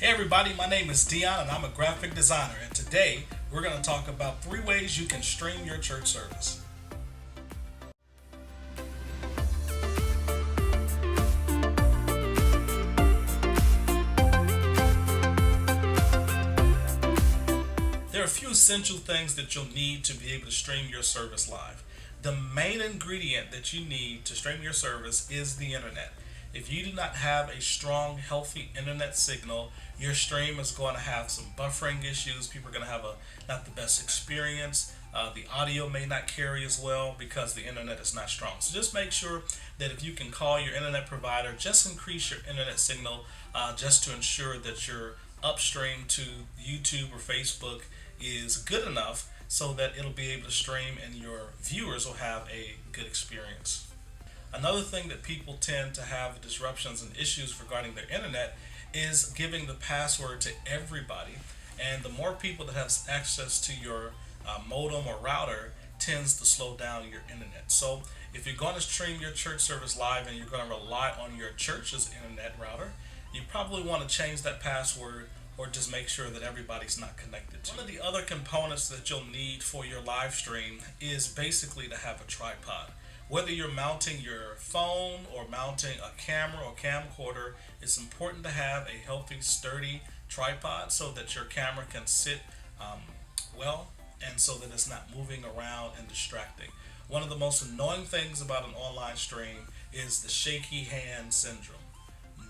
Hey everybody, my name is Dion and I'm a graphic designer, and today we're going to talk about 3 ways you can stream your church service. There are a few essential things that you'll need to be able to stream your service live. The main ingredient that you need to stream your service is the internet. If you do not have a strong, healthy internet signal, your stream is going to have some buffering issues. People are going to have not the best experience. The audio may not carry as well because the internet is not strong. So just make sure that if you can call your internet provider, just increase your internet signal just to ensure that your upstream to YouTube or Facebook is good enough so that it'll be able to stream and your viewers will have a good experience. Another thing that people tend to have disruptions and issues regarding their internet is giving the password to everybody. And the more people that have access to your modem or router tends to slow down your internet. So if you're going to stream your church service live and you're going to rely on your church's internet router, you probably want to change that password or just make sure that everybody's not connected to it. One of the other components that you'll need for your live stream is basically to have a tripod. Whether you're mounting your phone or mounting a camera or camcorder, it's important to have a healthy, sturdy tripod so that your camera can sit well and so that it's not moving around and distracting. One of the most annoying things about an online stream is the shaky hand syndrome.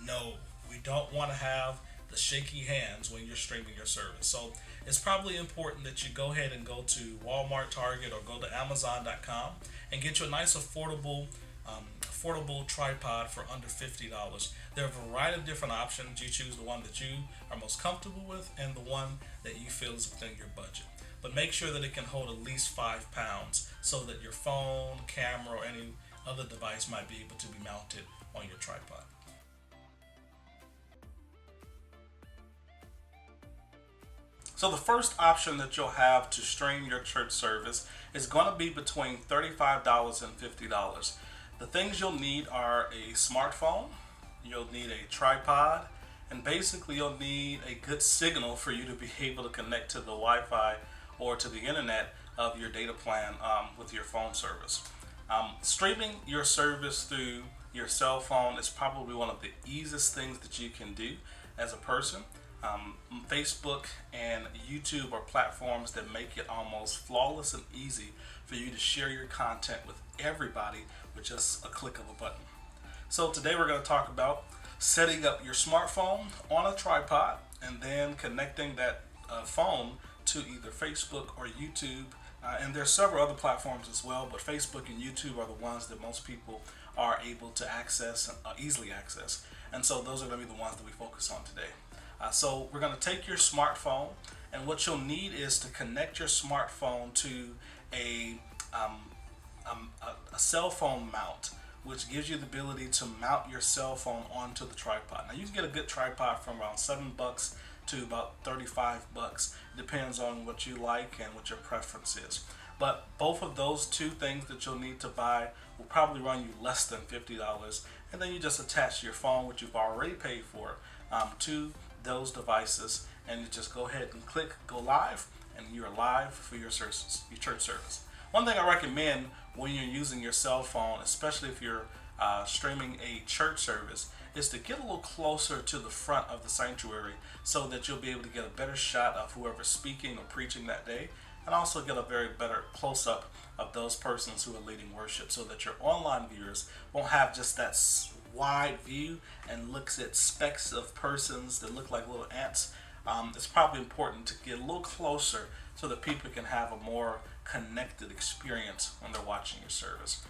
No, we don't want to have the shaky hands when you're streaming your service. So it's probably important that you go ahead and go to Walmart, Target, or go to Amazon.com and get you a nice affordable tripod for under $50. There are a variety of different options. You choose the one that you are most comfortable with and the one that you feel is within your budget. But make sure that it can hold at least 5 pounds so that your phone, camera, or any other device might be able to be mounted on your tripod. So the first option that you'll have to stream your church service is going to be between $35 and $50. The things you'll need are a smartphone, you'll need a tripod, and basically you'll need a good signal for you to be able to connect to the Wi-Fi or to the internet of your data plan with your phone service. Streaming your service through your cell phone is probably one of the easiest things that you can do as a person. Facebook and YouTube are platforms that make it almost flawless and easy for you to share your content with everybody with just a click of a button. So today we're going to talk about setting up your smartphone on a tripod and then connecting that phone to either Facebook or YouTube. And there's several other platforms as well, but Facebook and YouTube are the ones that most people are able to access, easily access. And so those are going to be the ones that we focus on today. So we're going to take your smartphone, and what you'll need is to connect your smartphone to a cell phone mount, which gives you the ability to mount your cell phone onto the tripod. Now you can get a good tripod from around $7 to about $35. Depends on what you like and what your preference is. But both of those two things that you'll need to buy will probably run you less than $50, and then you just attach your phone, which you've already paid for, to those devices, and you just go ahead and click go live, and you're live for your service, your church service. One thing I recommend when you're using your cell phone, especially if you're streaming a church service, is to get a little closer to the front of the sanctuary so that you'll be able to get a better shot of whoever's speaking or preaching that day, and also get a very better close-up of those persons who are leading worship so that your online viewers won't have just that wide view and looks at specks of persons that look like little ants. It's probably important to get a little closer so that people can have a more connected experience when they're watching your service.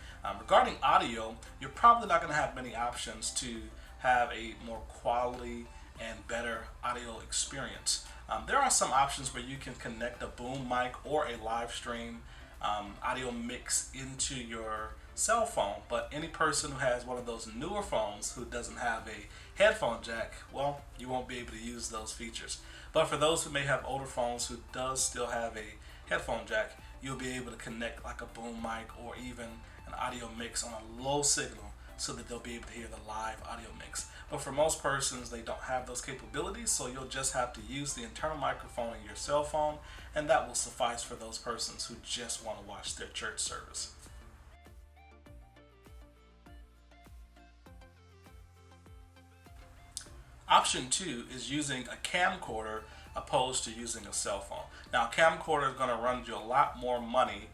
Regarding audio, you're probably not going to have many options to have a more quality and better audio experience. There are some options where you can connect a boom mic or a live stream audio mix into your cell phone, but any person who has one of those newer phones who doesn't have a headphone jack, well, you won't be able to use those features. But for those who may have older phones who does still have a headphone jack, you'll be able to connect like a boom mic or even an audio mix on a low signal so that they'll be able to hear the live audio mix. But for most persons, they don't have those capabilities, so you'll just have to use the internal microphone in your cell phone, and that will suffice for those persons who just want to watch their church service. Option 2 is using a camcorder opposed to using a cell phone. Now, a camcorder is going to run you a lot more money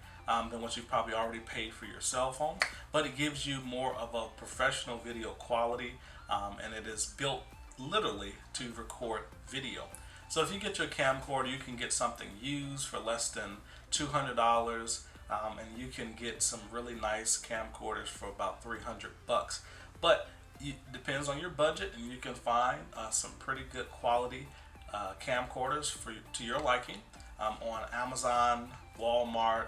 than what you've probably already paid for your cell phone, but it gives you more of a professional video quality, and it is built literally to record video. So if you get your camcorder, you can get something used for less than $200, and you can get some really nice camcorders for about $300. But it depends on your budget, and you can find some pretty good quality camcorders to your liking on Amazon, Walmart,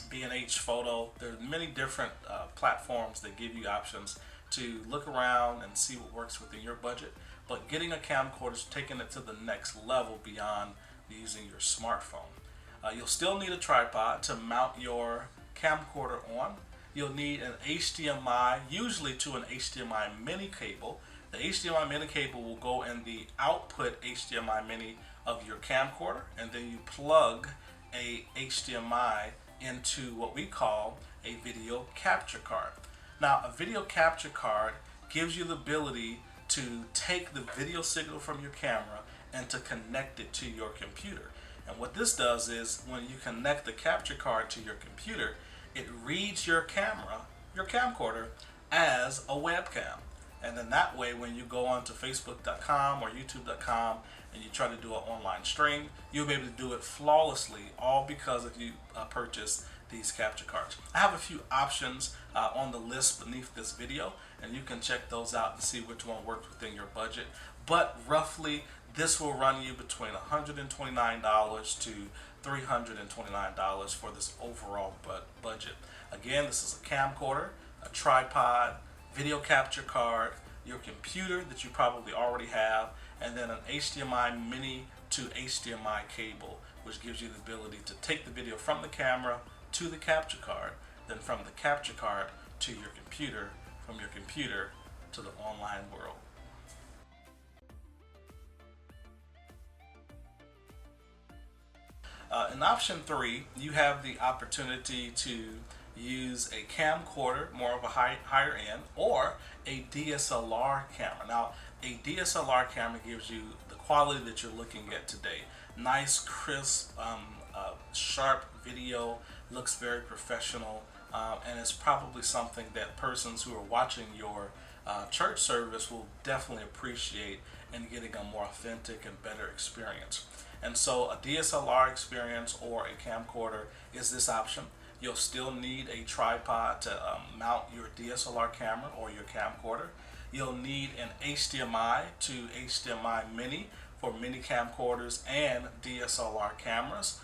B&H Photo. There are many different platforms that give you options to look around and see what works within your budget. But getting a camcorder is taking it to the next level beyond using your smartphone. You'll still need a tripod to mount your camcorder on. You'll need an HDMI, usually to an HDMI mini cable. The HDMI mini cable will go in the output HDMI mini of your camcorder, and then you plug a HDMI into what we call a video capture card. Now, a video capture card gives you the ability to take the video signal from your camera and to connect it to your computer. And what this does is when you connect the capture card to your computer, it reads your camcorder, as a webcam. And then that way, when you go onto Facebook.com or YouTube.com and you try to do an online stream, you'll be able to do it flawlessly, all because if you purchase these capture cards. I have a few options on the list beneath this video, and you can check those out and see which one works within your budget. But roughly, this will run you between $129 to $329 for this overall budget. Again, this is a camcorder, a tripod, video capture card, your computer that you probably already have, and then an HDMI mini to HDMI cable, which gives you the ability to take the video from the camera to the capture card, then from the capture card to your computer, from your computer to the online world. In option 3, you have the opportunity to use a camcorder, more of a higher end, or a DSLR camera. Now, a DSLR camera gives you the quality that you're looking at today. Nice, crisp, sharp video, looks very professional, and it's probably something that persons who are watching your church service will definitely appreciate in getting a more authentic and better experience. And so a DSLR experience or a camcorder is this option. You'll still need a tripod to mount your DSLR camera or your camcorder. You'll need an HDMI to HDMI mini for mini camcorders and DSLR cameras.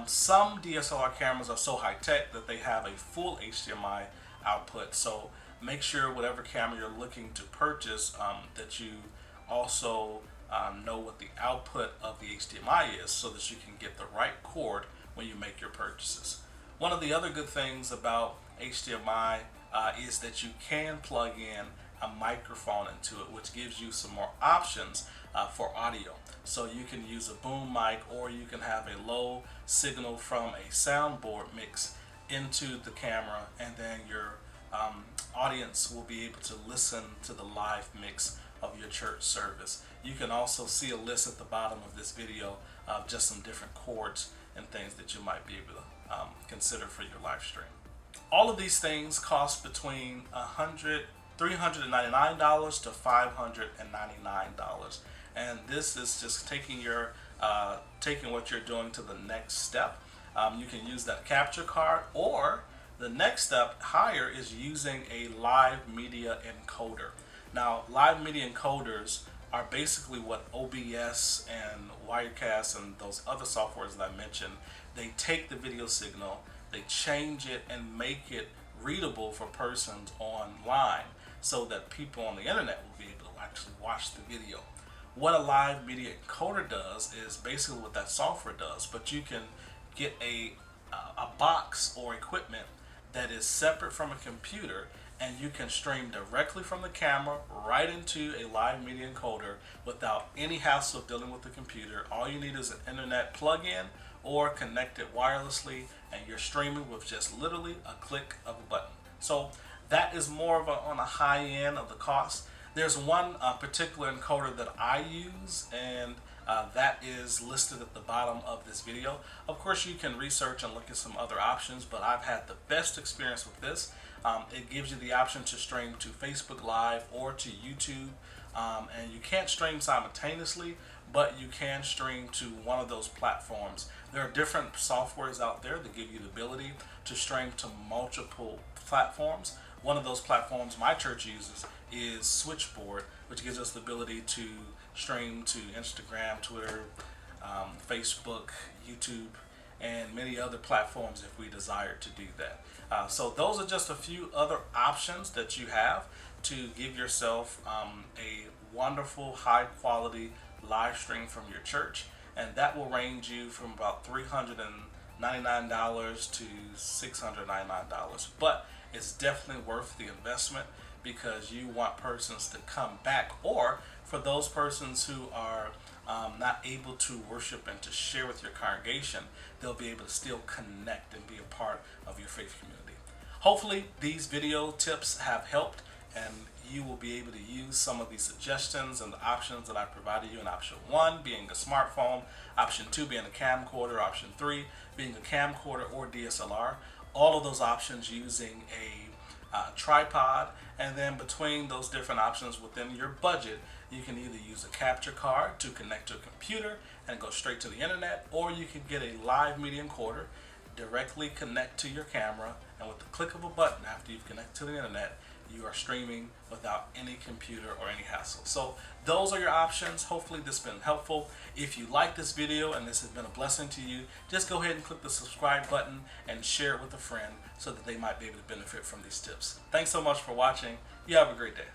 Some DSLR cameras are so high-tech that they have a full HDMI output, so make sure whatever camera you're looking to purchase that you also know what the output of the HDMI is so that you can get the right cord when you make your purchases. One of the other good things about HDMI is that you can plug in a microphone into it, which gives you some more options for audio. So you can use a boom mic, or you can have a low signal from a soundboard mix into the camera, and then your audience will be able to listen to the live mix of your church service. You can also see a list at the bottom of this video of just some different chords and things that you might be able to consider for your live stream. All of these things cost between $399 to $599, and this is just taking what you're doing to the next step. You can use that capture card, or the next step higher is using a live media encoder. Now, live media encoders are basically what OBS and Webcaster and those other softwares that I mentioned. They take the video signal, they change it and make it readable for persons online so that people on the internet will be able to actually watch the video. What a live media encoder does is basically what that software does, but you can get a box or equipment that is separate from a computer, and you can stream directly from the camera right into a live media encoder without any hassle of dealing with the computer. All you need is an internet plug-in or connect it wirelessly, and you're streaming with just literally a click of a button. So that is more of on a high end of the cost. There's one particular encoder that I use, and that is listed at the bottom of this video. Of course, you can research and look at some other options, but I've had the best experience with this. It gives you the option to stream to Facebook Live or to YouTube, and you can't stream simultaneously, but you can stream to one of those platforms. There are different softwares out there that give you the ability to stream to multiple platforms. One of those platforms my church uses is Switchboard, which gives us the ability to stream to Instagram, Twitter, Facebook, YouTube, and many other platforms if we desire to do that. So those are just a few other options that you have to give yourself a wonderful, high quality live stream from your church, and that will range you from about $399 to $699. But it's definitely worth the investment because you want persons to come back, or for those persons who are not able to worship and to share with your congregation, they'll be able to still connect and be a part of your faith community. Hopefully these video tips have helped, and you will be able to use some of these suggestions and the options that I provided you in option 1 being a smartphone, option 2 being a camcorder, option 3 being a camcorder or DSLR. All of those options using a tripod, and then between those different options within your budget, you can either use a capture card to connect to a computer and go straight to the internet, or you can get a live media encoder, directly connect to your camera, and with the click of a button after you've connected to the internet, you are streaming without any computer or any hassle. So those are your options. Hopefully this has been helpful. If you like this video and this has been a blessing to you, just go ahead and click the subscribe button and share it with a friend so that they might be able to benefit from these tips. Thanks so much for watching. You have a great day.